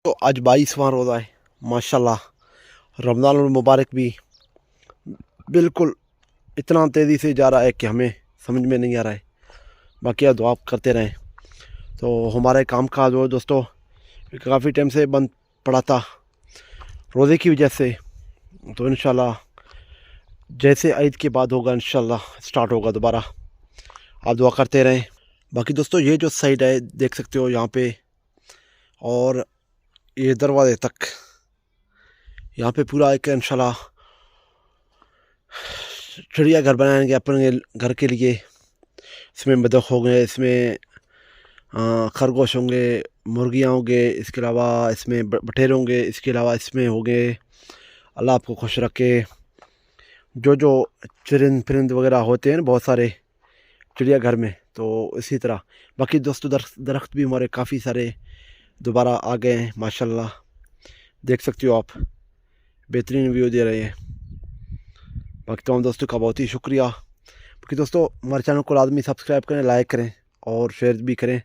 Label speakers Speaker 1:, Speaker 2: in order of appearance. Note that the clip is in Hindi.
Speaker 1: तो आज 22वां रोज़ा है माशाल्लाह। रमज़ान मुबारक भी बिल्कुल इतना तेज़ी से जा रहा है कि हमें समझ में नहीं आ रहा है। बाकी आप दुआ करते रहें। तो हमारे काम काज जो दोस्तों काफ़ी टाइम से बंद पड़ा था रोज़े की वजह से। तो इंशाल्लाह जैसे ईद के बाद होगा इंशाल्लाह स्टार्ट होगा दोबारा। आप दुआ करते रहें। बाकी दोस्तों ये जो साइड है देख सकते हो यहाँ पे, और ये दरवाजे तक यहाँ पे पूरा एक इंशाल्लाह चिड़िया घर बनाएंगे अपने घर के लिए। इसमें बतख हो गए, इसमें खरगोश होंगे, मुर्गियाँ होंगे, इसके अलावा इसमें बटेर होंगे, इसके अलावा इसमें हो गए। अल्लाह आपको खुश रखे। जो जो चरिंद परिंद वगैरह होते हैं ना बहुत सारे चिड़ियाघर में, तो इसी तरह बाकी दोस्तों दरख्त भी हमारे काफ़ी सारे दोबारा आ गए हैं माशाल्लाह। देख सकते हो आप, बेहतरीन व्यू दे रहे हैं। बाकी तमाम दोस्तों का बहुत ही शुक्रिया। बाकी दोस्तों हमारे चैनल को लाजमी सब्सक्राइब करें, लाइक करें और शेयर भी करें।